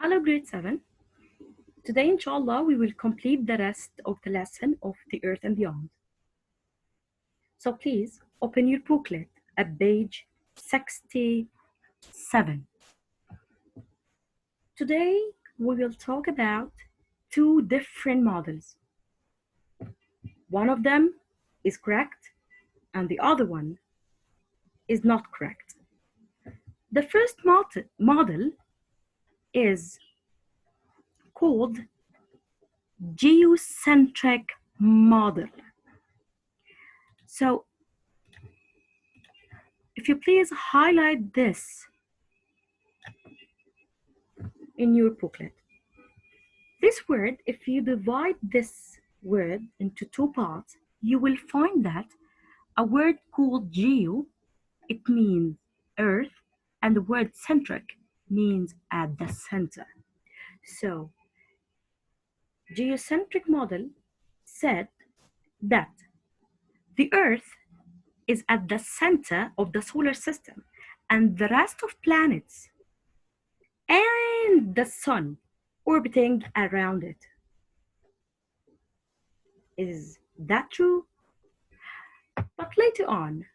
Hello, grade 7. Today, inshallah, we will complete the rest of the lesson of the Earth and Beyond. So please open your booklet at page 67. Today, we will talk about two different models. One of them is correct and the other one is not correct. The first model is called Geocentric Model. So, if you please highlight this in your booklet. This word, if you divide this word into two parts, you will find that a word called geo, it means earth, and the word centric means at the center. So, geocentric model said that the earth is at the center of the solar system and the rest of planets and the sun orbiting around it. Is that true? But later on,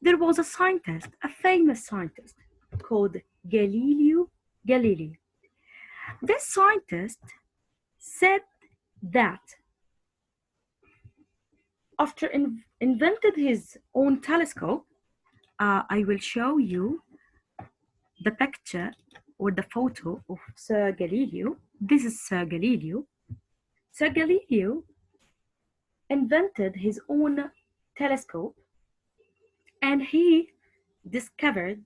there was a scientist, a famous scientist called Galileo Galilei. This scientist said that after invented his own telescope, I will show you the picture or the photo of Sir Galileo. This is Sir Galileo. Sir Galileo invented his own telescope and he discovered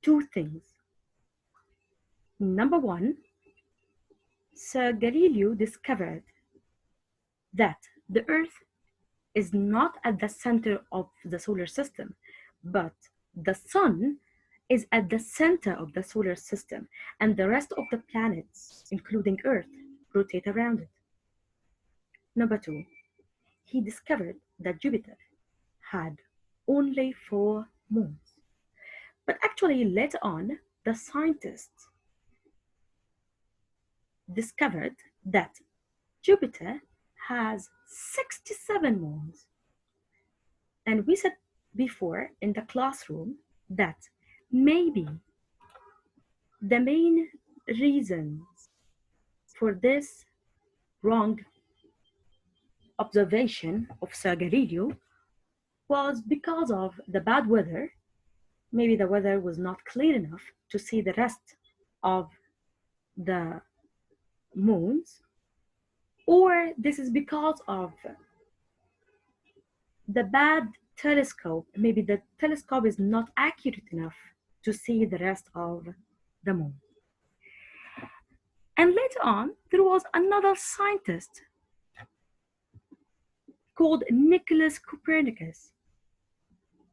two things. Number one, Sir Galileo discovered that the Earth is not at the center of the solar system, but the sun is at the center of the solar system, and the rest of the planets, including Earth, rotate around it. Number two, he discovered that Jupiter had only 4 moons. But actually, later on, the scientists discovered that Jupiter has 67 moons. And we said before in the classroom that maybe the main reasons for this wrong observation of Sir Galileo was because of the bad weather. Maybe the weather was not clear enough to see the rest of the moons, or this is because of the bad telescope. Maybe the telescope is not accurate enough to see the rest of the moon. And later on, there was another scientist called Nicholas Copernicus.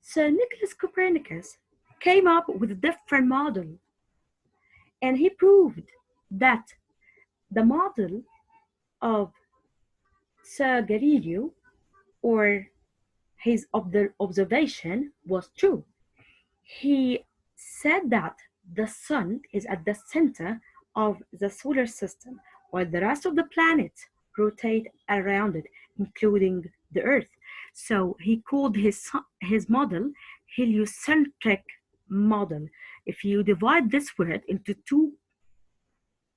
Sir Nicholas Copernicus came up with a different model, and he proved that the model of Sir Galileo, or his observation, was true. He said that the sun is at the center of the solar system, while the rest of the planets rotate around it, including the Earth. So he called his model Heliocentric Model. If you divide this word into two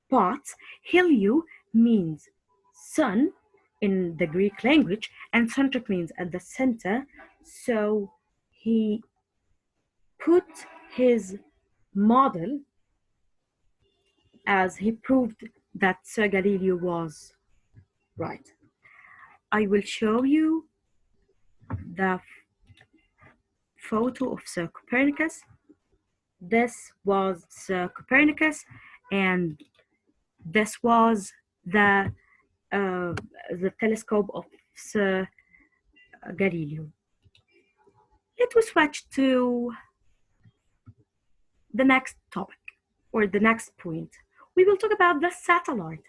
parts, helio means sun in the Greek language, and centric means at the center. So he put his model as he proved that Sir Galileo was right. I will show you the photo of Sir Copernicus. This was Sir Copernicus, and this was the telescope of Sir Galileo. Let us switch to the next topic, or the next point. We will talk about the satellite.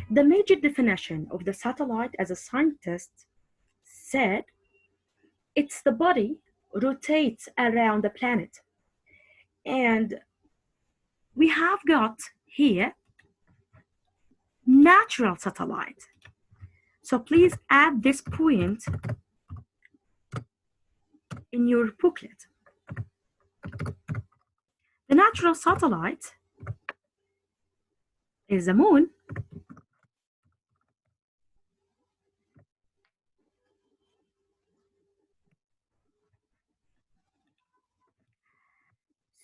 The major definition of the satellite, as a scientist said, it's the body rotates around the planet. And we have got here natural satellite. So please add this point in your booklet. The natural satellite is the moon.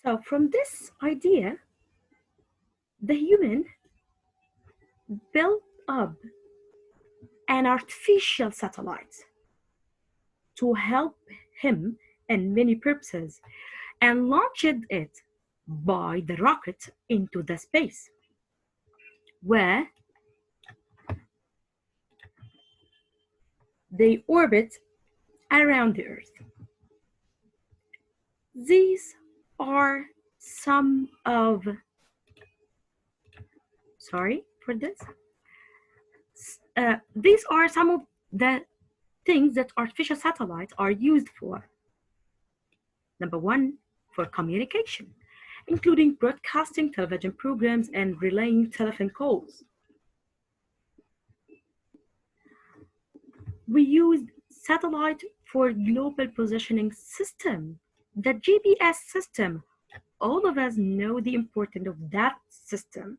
So from this idea, the human built up an artificial satellite to help him in many purposes and launched it by the rocket into the space, where they orbit around the Earth. These are some of, sorry for this, these are some of the things that artificial satellites are used for. Number one, for communication, including broadcasting television programs and relaying telephone calls. We used satellite for global positioning system, the GPS system. All of us know the importance of that system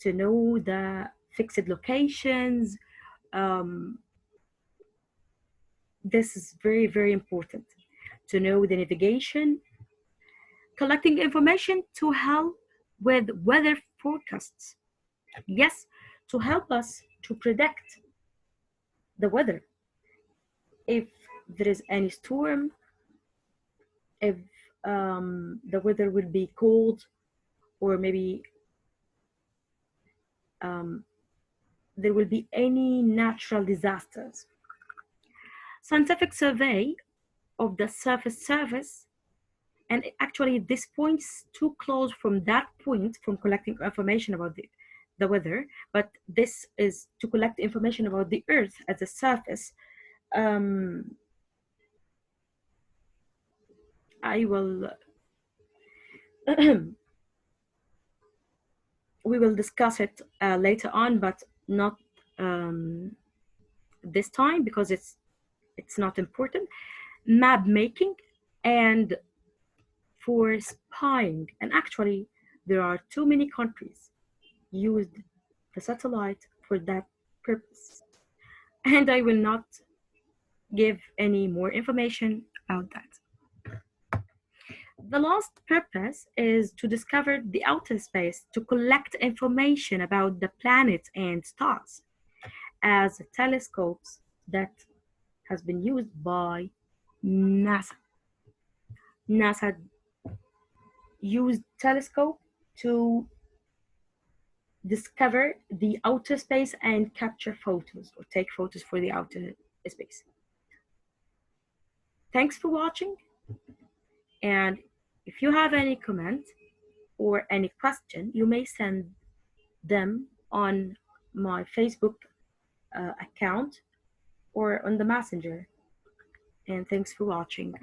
to know the fixed locations. This is very, very important to know the navigation, collecting information to help with weather forecasts. Yes, to help us to predict the weather. If there is any storm, if the weather will be cold, or maybe there will be any natural disasters. Scientific survey of the surface, and actually this point's too close from that point from collecting information about the weather, but this is to collect information about the Earth as a surface. I will we will discuss it later on, but not this time because it's not important. Map making and for spying, and actually there are too many countries used the satellite for that purpose, and I will not give any more information about that. The last purpose is to discover the outer space to collect information about the planets and stars as telescopes that has been used by NASA. NASA used telescope to discover the outer space and capture photos or take photos for the outer space. Thanks for watching, and if you have any comment or any question, you may send them on my Facebook account or on the messenger. And thanks for watching.